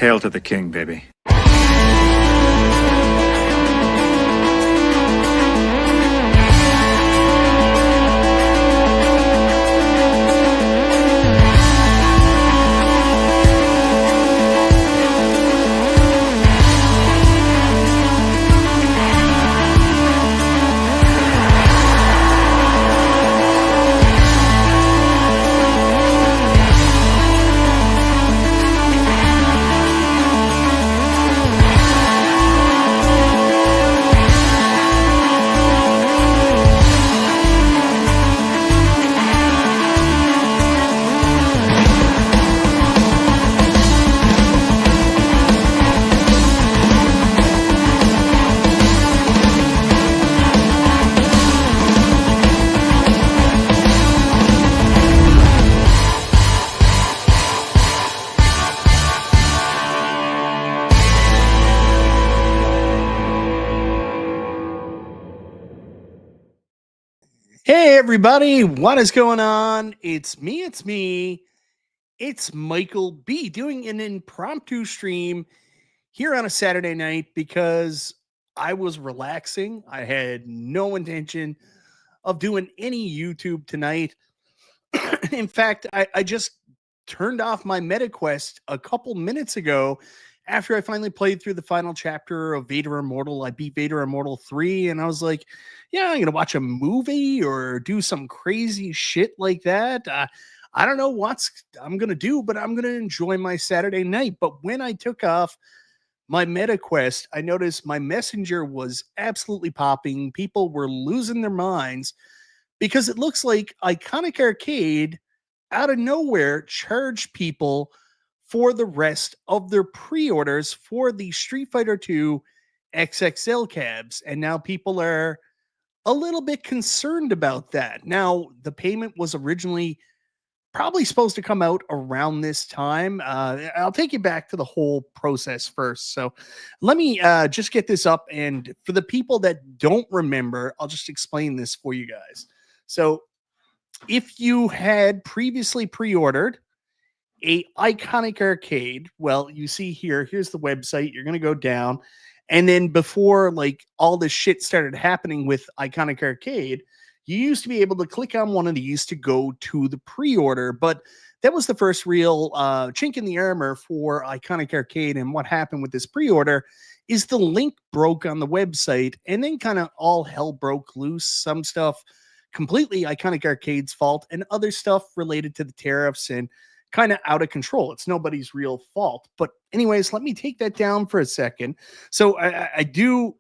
Hail to the king, baby. Hey everybody, what is going on? It's me. It's Michael B doing an impromptu stream here on a Saturday night because I was relaxing. I had no intention of doing any YouTube tonight. In fact, I just turned off my MetaQuest a couple minutes ago after I finally played through the final chapter of Vader Immortal. I beat Vader Immortal 3, and I was like, yeah, I'm going to watch a movie or do some crazy shit like that. I don't know what I'm going to do, but I'm going to enjoy my Saturday night. But when I took off my MetaQuest, I noticed my messenger was absolutely popping. People were losing their minds because it looks like Iconic Arcade out of nowhere charged people for the rest of their pre-orders for the Street Fighter 2 XXL cabs. And now people are a little bit concerned about that. Now, the payment was originally probably supposed to come out around this time. I'll take you back to the whole process first. So let me just get this up. And for the people that don't remember, I'll just explain this for you guys. So if you had previously pre-ordered a Iconic Arcade, well, you see here's the website. You're going to go down. And then before like all this shit started happening with Iconic Arcade, you used to be able to click on one of these to go to the pre-order, but that was the first real chink in the armor for Iconic Arcade. And what happened with this pre-order is the link broke on the website, and then kind of all hell broke loose. Some stuff completely Iconic Arcade's fault, and other stuff related to the tariffs and kind of out of control. It's nobody's real fault. But anyways, let me take that down for a second. So I do.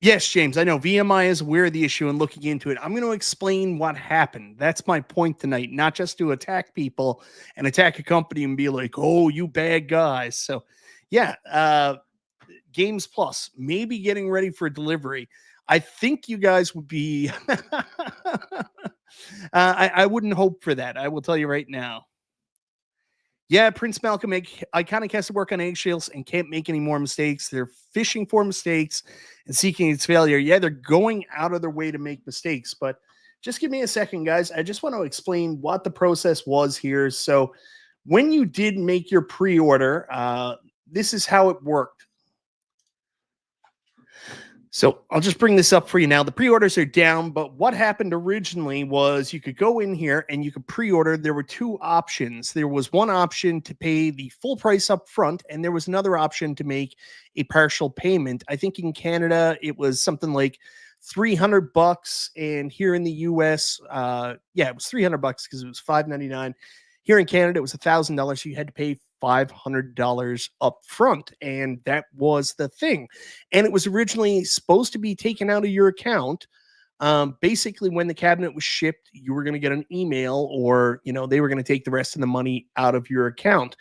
Yes, James, I know VMI is aware of the issue and looking into it. I'm going to explain what happened. That's my point tonight, not just to attack people and attack a company and be like, oh, you bad guys. So yeah, Games Plus may be getting ready for delivery. I think you guys would be I wouldn't hope for that. I will tell you right now. Yeah, Prince Malcolm Iconic has to work on eggshells and can't make any more mistakes. They're fishing for mistakes and seeking its failure. Yeah, they're going out of their way to make mistakes, but just give me a second, guys. I just want to explain what the process was here. So when you did make your pre-order, this is how it worked. So I'll just bring this up for you now. The pre-orders are down, but what happened originally was you could go in here and you could pre-order. There were two options. There was one option to pay the full price up front, and there was another option to make a partial payment. I think in Canada, it was something like $300, and here in the US, it was $300 because it was $5.99. Here in Canada, it was $1,000. So you had to pay $500 up front, and that was the thing. And it was originally supposed to be taken out of your account. Basically, when the cabinet was shipped, you were going to get an email, or they were going to take the rest of the money out of your account.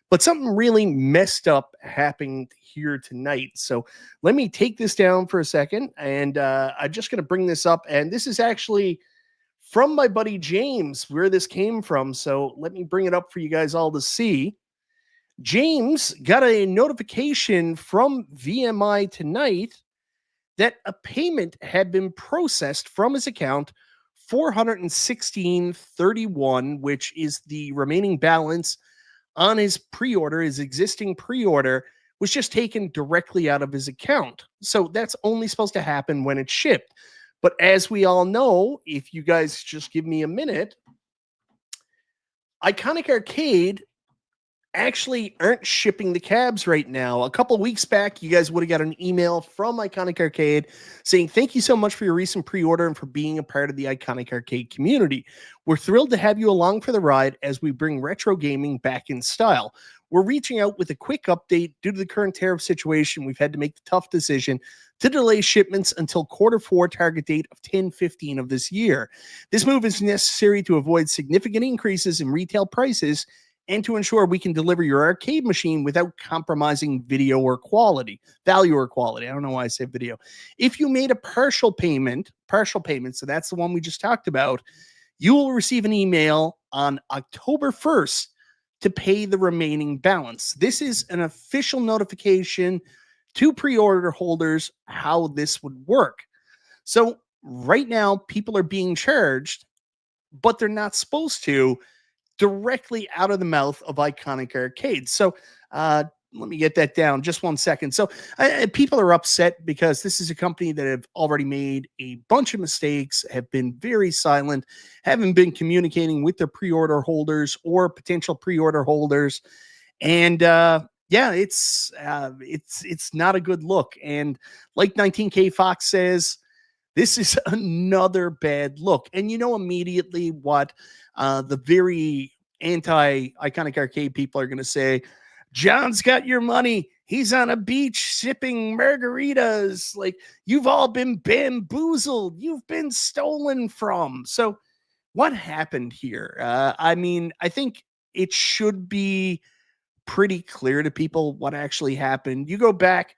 But something really messed up happened here tonight. So let me take this down for a second, and I'm just going to bring this up. And this is actually from my buddy James, where this came from. So let me bring it up for you guys all to see. James got a notification from VMI tonight that a payment had been processed from his account, $416.31, which is the remaining balance on his pre-order, his existing pre-order, was just taken directly out of his account. So that's only supposed to happen when it's shipped. But as we all know, if you guys just give me a minute, Iconic Arcade actually aren't shipping the cabs right now. A couple weeks back, you guys would have got an email from Iconic Arcade saying, "Thank you so much for your recent pre-order and for being a part of the Iconic Arcade community. We're thrilled to have you along for the ride as we bring retro gaming back in style. We're reaching out with a quick update. Due to the current tariff situation, we've had to make the tough decision to delay shipments until Q4 target date of 10/15 of this year. This move is necessary to avoid significant increases in retail prices and to ensure we can deliver your arcade machine without compromising value or quality. I don't know why I say video. If you made a partial payment, so that's the one we just talked about, you will receive an email on October 1st to pay the remaining balance. This is an official notification to pre-order holders how this would work. So right now, people are being charged, but they're not supposed to, directly out of the mouth of Iconic Arcade. So let me get that down just 1 second. So people are upset because this is a company that have already made a bunch of mistakes, have been very silent, haven't been communicating with their pre-order holders or potential pre-order holders. And it's not a good look. And like 19K Fox says, this is another bad look. And you know immediately what the very anti-Iconic Arcade people are going to say. John's got your money. He's on a beach sipping margaritas. Like, you've all been bamboozled. You've been stolen from. So what happened here? I mean, I think it should be pretty clear to people what actually happened. You go back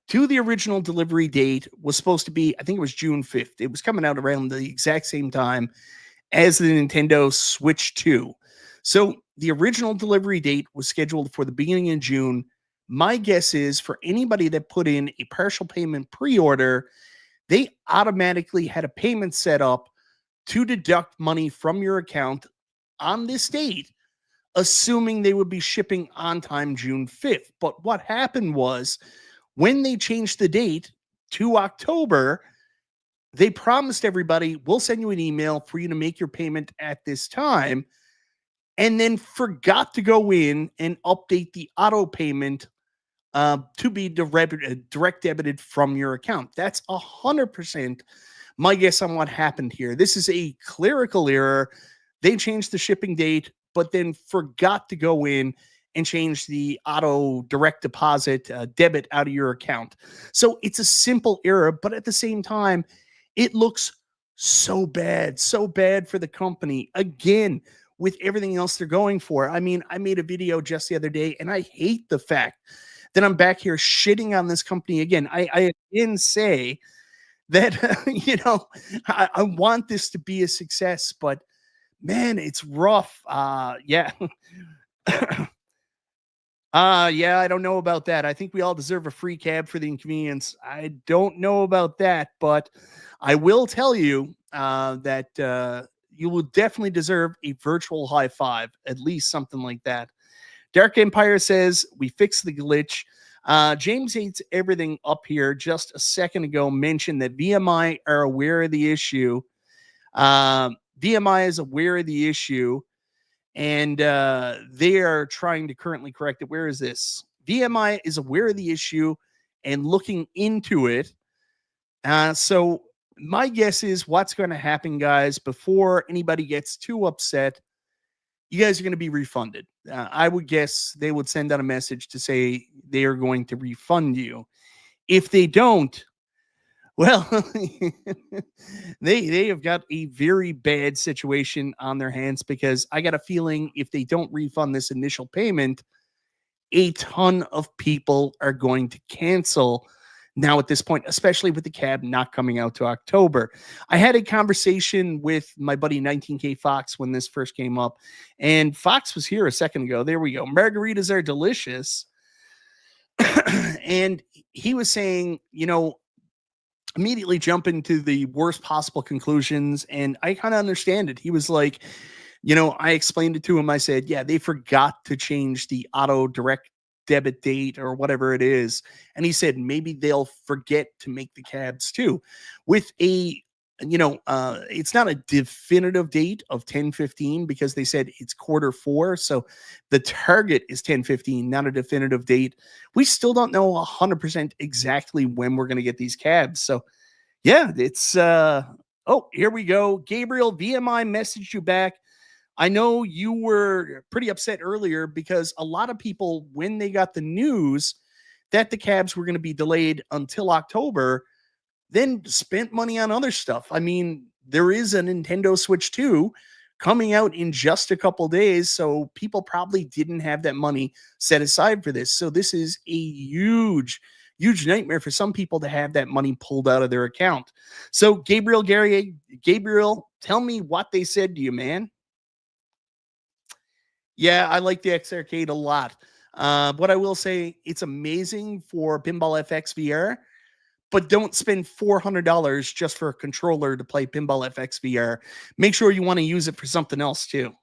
to the original delivery date was supposed to be, I think it was June 5th. It was coming out around the exact same time as the Nintendo Switch 2. So the original delivery date was scheduled for the beginning of June. My guess is for anybody that put in a partial payment pre-order, they automatically had a payment set up to deduct money from your account on this date, assuming they would be shipping on time June 5th. But what happened was, when they changed the date to October, they promised everybody, we'll send you an email for you to make your payment at this time, and then forgot to go in and update the auto payment to be direct debited from your account. That's 100% my guess on what happened here. This is a clerical error. They changed the shipping date, but then forgot to go in and change the auto direct deposit debit out of your account. So it's a simple error, but at the same time, it looks so bad for the company. Again, with everything else they're going for. I mean, I made a video just the other day, and I hate the fact that I'm back here shitting on this company again. I again say that, I want this to be a success, but man, it's rough. Yeah. Yeah, I don't know about that. I think we all deserve a free cab for the inconvenience. I don't know about that, but I will tell you that you will definitely deserve a virtual high five, at least something like that. Dark Empire says, we fixed the glitch. James Hates Everything up here just a second ago mentioned that VMI are aware of the issue. VMI is aware of the issue, and they are trying to currently correct it. Where is this? VMI is aware of the issue and looking into it. So my guess is what's going to happen, guys, before anybody gets too upset, you guys are going to be refunded. I would guess they would send out a message to say they are going to refund you. If they don't, well, they have got a very bad situation on their hands, because I got a feeling if they don't refund this initial payment, a ton of people are going to cancel now at this point, especially with the cab not coming out to October. I had a conversation with my buddy 19K Fox when this first came up, and Fox was here a second ago. There we go. Margaritas are delicious. And he was saying, immediately jump into the worst possible conclusions. And I kind of understand it. He was like, I explained it to him. I said, yeah, they forgot to change the auto direct debit date or whatever it is. And he said, maybe they'll forget to make the cabs too. With it's not a definitive date of 10/15 because they said it's quarter 4. So the target is 10/15, not a definitive date. We still don't know 100% exactly when we're going to get these cabs. So yeah, it's oh, here we go. Gabriel, VMI messaged you back. I know you were pretty upset earlier because a lot of people, when they got the news that the cabs were going to be delayed until October, then spent money on other stuff. I mean, there is a Nintendo Switch 2 coming out in just a couple days, so people probably didn't have that money set aside for this. So this is a huge nightmare for some people to have that money pulled out of their account. So Gabriel, tell me what they said to you, man. Yeah, I like the X Arcade a lot. What I will say, it's amazing for Pinball FX VR, but don't spend $400 just for a controller to play Pinball FX VR. Make sure you want to use it for something else too.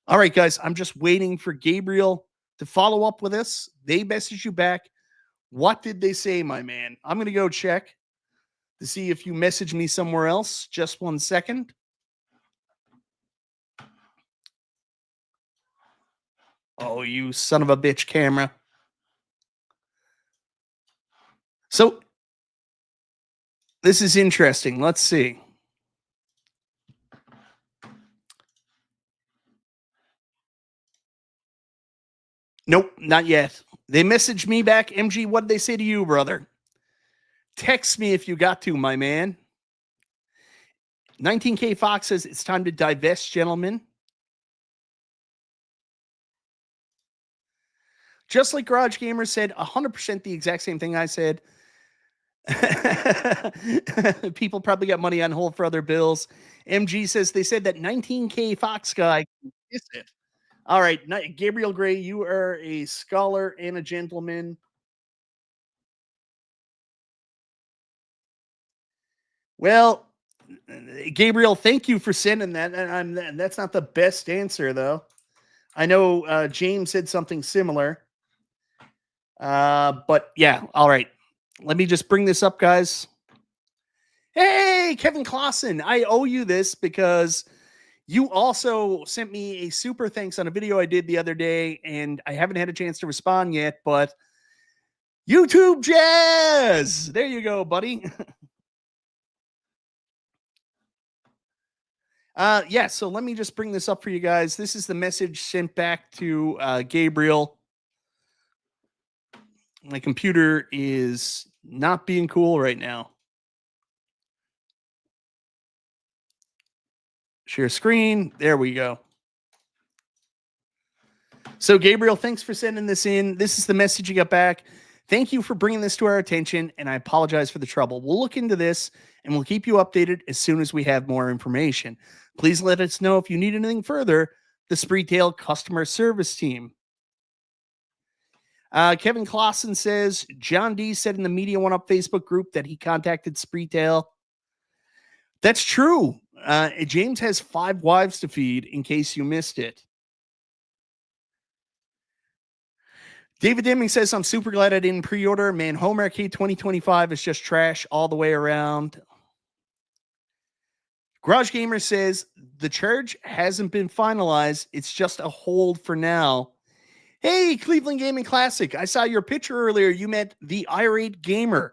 All right, guys, I'm just waiting for Gabriel to follow up with us. They messaged you back. What did they say, my man? I'm going to go check to see if you message me somewhere else. Just 1 second. Oh, you son of a bitch, camera. So this is interesting. Let's see. Nope, not yet. They messaged me back. MG, what did they say to you, brother? Text me if you got to, my man. 19K Fox says it's time to divest, gentlemen. Just like Garage Gamer said, 100% the exact same thing I said. People probably got money on hold for other bills. MG says they said that 19K Fox guy is it. All right, Gabriel Gray, you are a scholar and a gentleman. Well, Gabriel, thank you for sending that. And that's not the best answer, though. I know James said something similar. But yeah, all right. Let me just bring this up, guys. Hey, Kevin Clausen, I owe you this because you also sent me a super thanks on a video I did the other day, and I haven't had a chance to respond yet, but YouTube Jazz! There you go, buddy. Yeah, so let me just bring this up for you guys. This is the message sent back to Gabriel. My computer is not being cool right now. Share screen. There we go. So, Gabriel, thanks for sending this in. This is the message you got back. Thank you for bringing this to our attention, and I apologize for the trouble. We'll look into this, and we'll keep you updated as soon as we have more information. Please let us know if you need anything further. The Spreetail customer service team. Kevin Clausen says, John D said in the Media One Up Facebook group that he contacted Spreetail. That's true. James has 5 wives to feed in case you missed it. David Deming says, I'm super glad I didn't pre-order. Man, Home Arcade 2025 is just trash all the way around. Garage Gamer says, the charge hasn't been finalized. It's just a hold for now. Hey, Cleveland Gaming Classic. I saw your picture earlier. You met the irate gamer.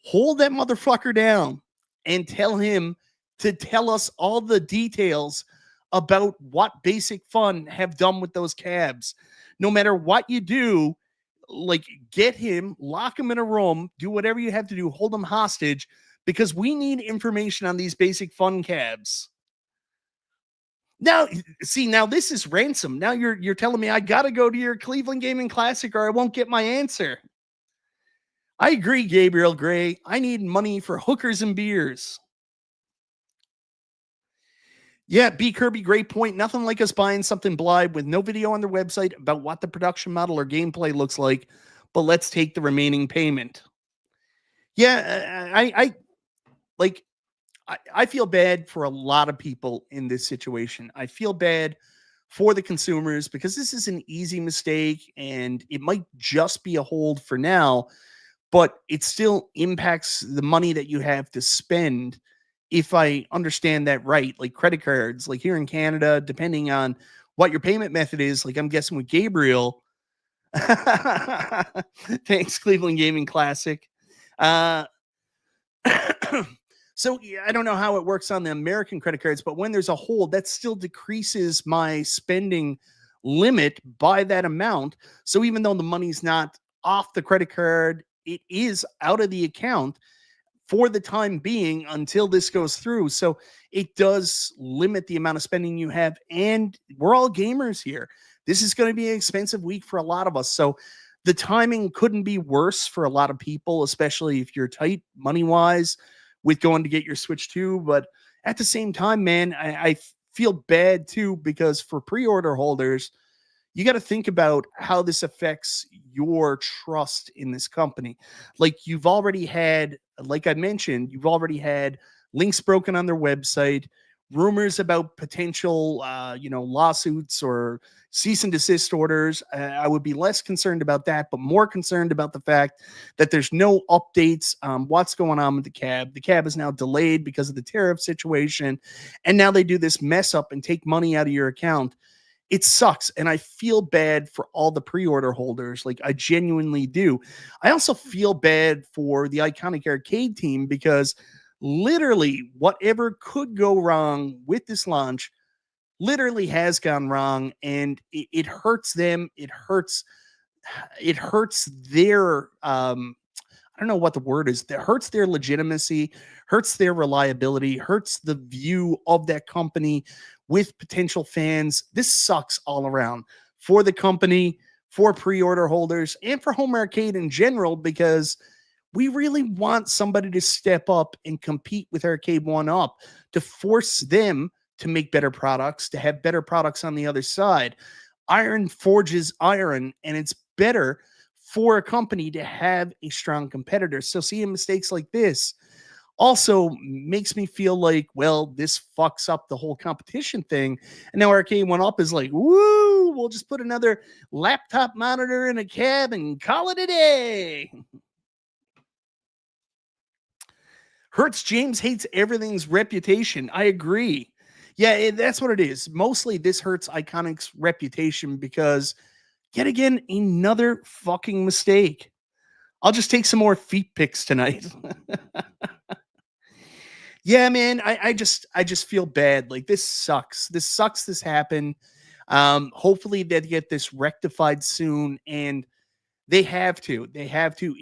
Hold that motherfucker down and tell him to tell us all the details about what Basic Fun have done with those cabs. No matter what you do, like, get him, lock him in a room, do whatever you have to do, hold him hostage, because we need information on these Basic Fun cabs. Now, see, now this is ransom. Now you're telling me I got to go to your Cleveland Gaming Classic or I won't get my answer. I agree, Gabriel Gray. I need money for hookers and beers. Yeah, B. Kirby, great point. Nothing like us buying something blind with no video on their website about what the production model or gameplay looks like, but let's take the remaining payment. Yeah, I like, I feel bad for a lot of people in this situation. I feel bad for the consumers because this is an easy mistake and it might just be a hold for now, but it still impacts the money that you have to spend. If I understand that right, like credit cards, like here in Canada, depending on what your payment method is, like I'm guessing with Gabriel, thanks, Cleveland Gaming Classic. Uh, so yeah, I don't know how it works on the American credit cards, but when there's a hold, that still decreases my spending limit by that amount. So even though the money's not off the credit card, it is out of the account for the time being until this goes through. So it does limit the amount of spending you have. And we're all gamers here. This is going to be an expensive week for a lot of us. So the timing couldn't be worse for a lot of people, especially if you're tight money wise with going to get your Switch 2. But at the same time, man, I feel bad too because for pre order holders, you got to think about how this affects your trust in this company. Like you've already had, like I mentioned, you've already had links broken on their website, rumors about potential, lawsuits or cease and desist orders. I would be less concerned about that, but more concerned about the fact that there's no updates. What's going on with the cab? The cab is now delayed because of the tariff situation, and now they do this mess up and take money out of your account. It sucks, and I feel bad for all the pre-order holders, like, I genuinely do. I also feel bad for the Iconic Arcade team because literally whatever could go wrong with this launch literally has gone wrong, and it hurts them. It hurts their, I don't know what the word is. That hurts their legitimacy, hurts their reliability, hurts the view of that company with potential fans. This sucks all around for the company, for pre-order holders, and for home arcade in general because we really want somebody to step up and compete with Arcade One Up to force them to make better products, to have better products on the other side. Iron forges iron, and it's better for a company to have a strong competitor. So seeing mistakes like this also makes me feel like, well, this fucks up the whole competition thing. And now Arcade One Up is like, woo, we'll just put another laptop monitor in a cab and call it a day. Hurts James hates everything's reputation. I agree. Yeah, that's what it is. Mostly this hurts Iconic's reputation because yet again, another fucking mistake. I'll just take some more feet pics tonight. Yeah, man, I just feel bad. Like this sucks. This sucks. This happened. Hopefully they get this rectified soon, and they have to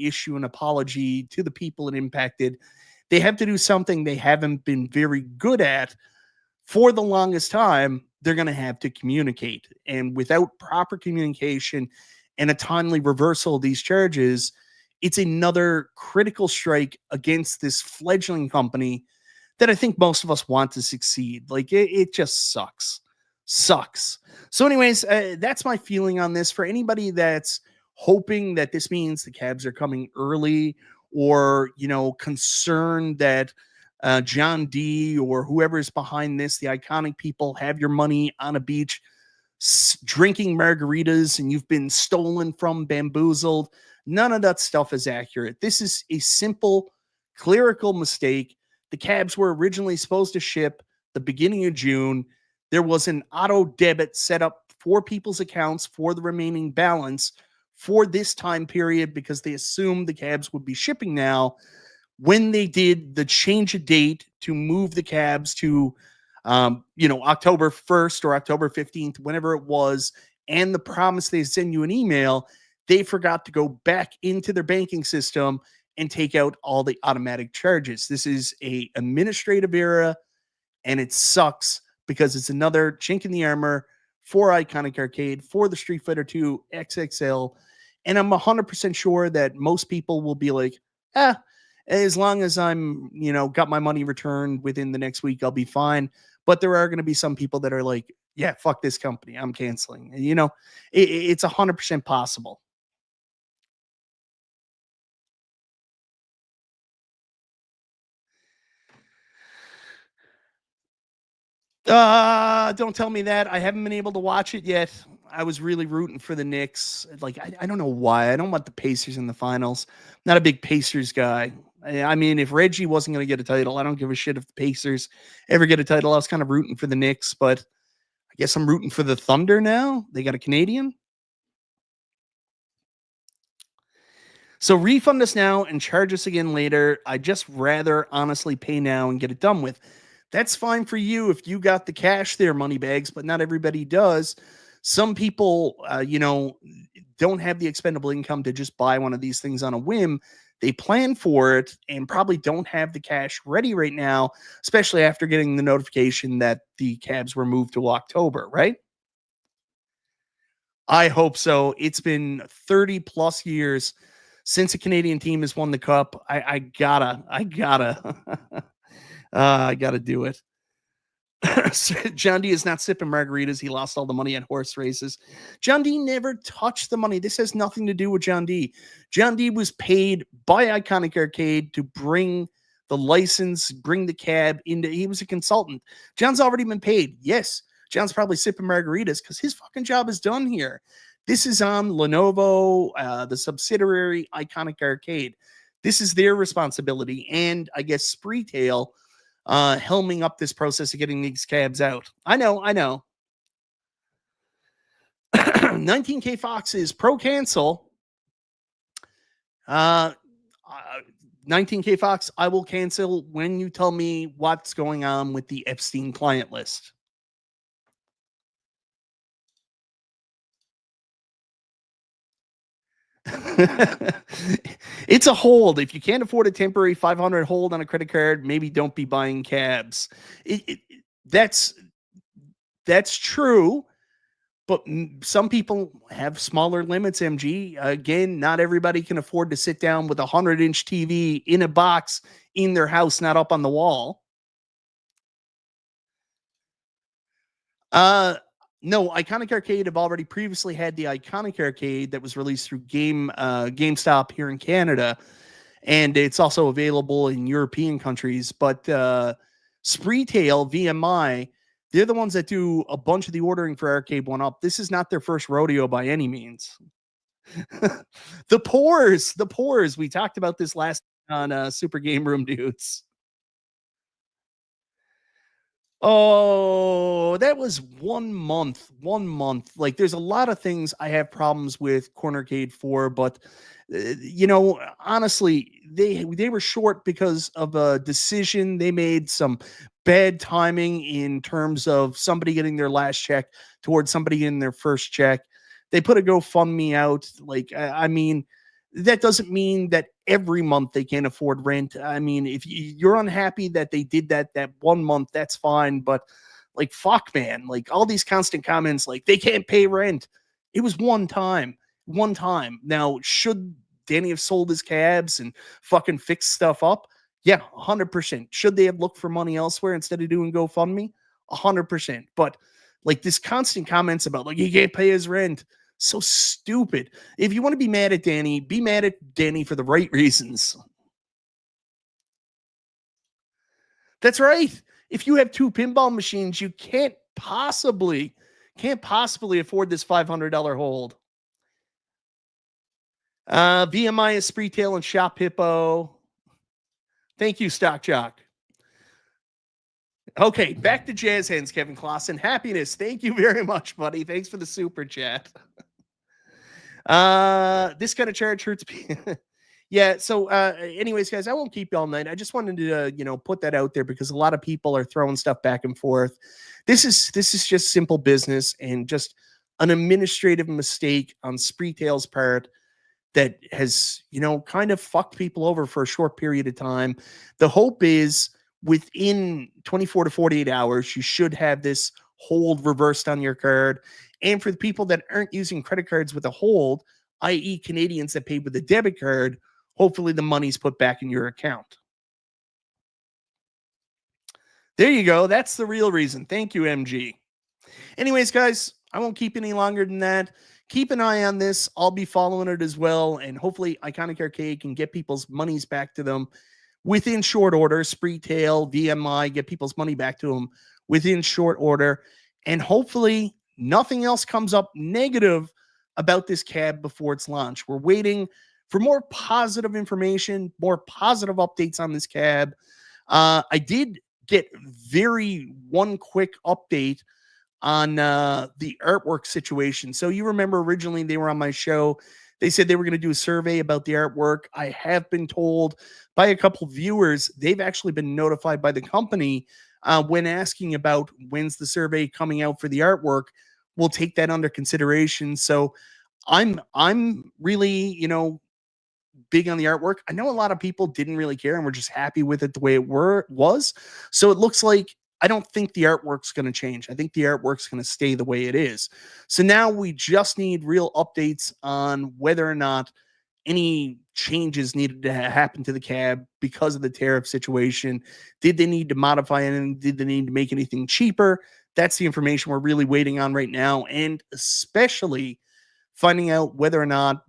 issue an apology to the people it impacted. They have to do something they haven't been very good at for the longest time. They're going to have to communicate, and without proper communication and a timely reversal of these charges, it's another critical strike against this fledgling company that I think most of us want to succeed. Like it just sucks. So, anyways, that's my feeling on this. For anybody that's hoping that this means the cabs are coming early, or concerned that John D or whoever is behind this, the iconic people, have your money on a beach drinking margaritas and you've been stolen from, bamboozled. None of that stuff is accurate. This is a simple clerical mistake. The cabs were originally supposed to ship the beginning of June. There was an auto debit set up for people's accounts for the remaining balance for this time period because they assumed the cabs would be shipping now. When they did the change of date to move the cabs to October 1st or October 15th, whenever it was, and the promise they send you an email, they forgot to go back into their banking system and take out all the automatic charges. This is a administrative error, and it sucks because it's another chink in the armor for Iconic Arcade, for the Street Fighter 2 XXL. And I'm 100% sure that most people will be like, as long as I'm, got my money returned within the next week, I'll be fine. But there are going to be some people that are like, yeah, fuck this company, I'm canceling. And, it's 100% possible. Don't tell me that. I haven't been able to watch it yet. I was really rooting for the Knicks. Like, I don't know why. I don't want the Pacers in the finals. Not a big Pacers guy. I mean, if Reggie wasn't going to get a title, I don't give a shit if the Pacers ever get a title. I was kind of rooting for the Knicks, but I guess I'm rooting for the Thunder now. They got a Canadian. So refund us now and charge us again later. I just rather honestly pay now and get it done with. That's fine for you if you got the cash there, money bags, but not everybody does. Some people, don't have the expendable income to just buy one of these things on a whim. They plan for it and probably don't have the cash ready right now, especially after getting the notification that the cabs were moved to October, right? I hope so. It's been 30 plus years since a Canadian team has won the cup. I gotta do it. John D is not sipping margaritas. He lost all the money at horse races. John D never touched the money. This has nothing to do with John D. John D was paid by Iconic Arcade to bring the license, bring the cab into. He was a consultant. John's already been paid. Yes, John's probably sipping margaritas because his fucking job is done here. This is on Lenovo, the subsidiary Iconic Arcade. This is their responsibility, and I guess Spreetail helming up this process of getting these cabs out. I know. 19K Fox is pro cancel. 19K Fox, I will cancel when you tell me what's going on with the Epstein client list. It's a hold. If you can't afford a temporary 500 hold on a credit card, maybe don't be buying cabs. That's true, but some people have smaller limits. MG, again, not everybody can afford to sit down with a 100-inch TV in a box in their house, not up on the wall. Uh, no, Iconic Arcade have already previously had the Iconic Arcade that was released through GameStop here in Canada, and it's also available in European countries. But Spreetail, VMI, they're the ones that do a bunch of the ordering for Arcade One Up. This is not their first rodeo by any means. The pores. We talked about this last on Super Game Room Dudes. Oh, that was 1 month. 1 month. Like, there's a lot of things I have problems with Cornercade for, but honestly, they were short because of a decision they made. Some bad timing in terms of somebody getting their last check towards somebody getting their first check. They put a GoFundMe out. Like, I mean, that doesn't mean that every month they can't afford rent. I mean, if you're unhappy that they did that 1 month, that's fine. But like, fuck, man, like all these constant comments, like they can't pay rent. It was one time, one time. Now, should Danny have sold his cabs and fucking fixed stuff up? Yeah, 100%. Should they have looked for money elsewhere instead of doing GoFundMe? 100%. But like this constant comments about like he can't pay his rent. So stupid. If you want to be mad at Danny, be mad at Danny for the right reasons. That's right. If you have two pinball machines, you can't possibly afford this $500 hold. VMI is Spreetail and Shop Hippo. Thank you, Stock Jock. Okay, back to Jazz Hands, Kevin Clausen. Happiness. Thank you very much, buddy. Thanks for the super chat. This kind of charge hurts me. Yeah. So, anyways, guys, I won't keep you all night. I just wanted to, put that out there because a lot of people are throwing stuff back and forth. This is just simple business and just an administrative mistake on Spreetail's part that has, kind of fucked people over for a short period of time. The hope is within 24 to 48 hours, you should have this hold reversed on your card. And for the people that aren't using credit cards with a hold, i.e., Canadians that paid with a debit card, hopefully the money's put back in your account. There you go. That's the real reason. Thank you, MG. Anyways, guys, I won't keep any longer than that. Keep an eye on this. I'll be following it as well. And hopefully Iconic Arcade can get people's monies back to them within short order. Spreetail, VMI, get people's money back to them within short order. And hopefully nothing else comes up negative about this cab before its launch. We're waiting for more positive information, more positive updates on this cab. I did get one quick update on the artwork situation. So you remember originally they were on my show. They said they were going to do a survey about the artwork. I have been told by a couple viewers they've actually been notified by the company when asking about when's the survey coming out for the artwork. We'll take that under consideration. So I'm really, big on the artwork. I know a lot of people didn't really care and were just happy with it the way it was. So it looks like I don't think the artwork's going to change. I think the artwork's going to stay the way it is. So now we just need real updates on whether or not any changes needed to happen to the cab because of the tariff situation. Did they need to modify anything? Did they need to make anything cheaper? That's the information we're really waiting on right now. And especially finding out whether or not,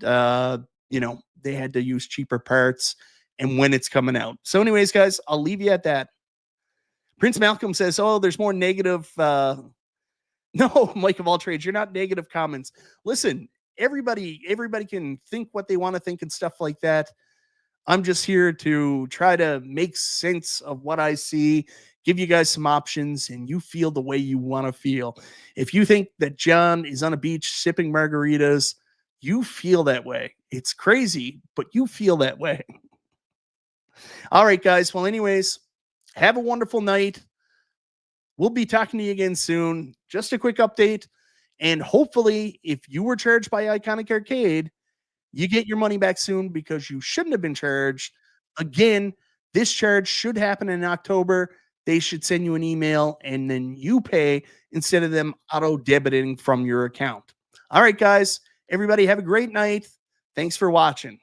they had to use cheaper parts and when it's coming out. So anyways, guys, I'll leave you at that. Prince Malcolm says, oh, there's more negative. No, Mike of all trades, you're not negative comments. Listen, everybody can think what they want to think and stuff like that. I'm just here to try to make sense of what I see, give you guys some options, and you feel the way you want to feel. If you think that John is on a beach sipping margaritas, you feel that way. It's crazy, but you feel that way. All right, guys. Well, anyways, have a wonderful night. We'll be talking to you again soon. Just a quick update. And hopefully, if you were charged by Iconic Arcade, you get your money back soon because you shouldn't have been charged. Again, this charge should happen in October. They should send you an email and then you pay instead of them auto debiting from your account. All right, guys. Everybody have a great night. Thanks for watching.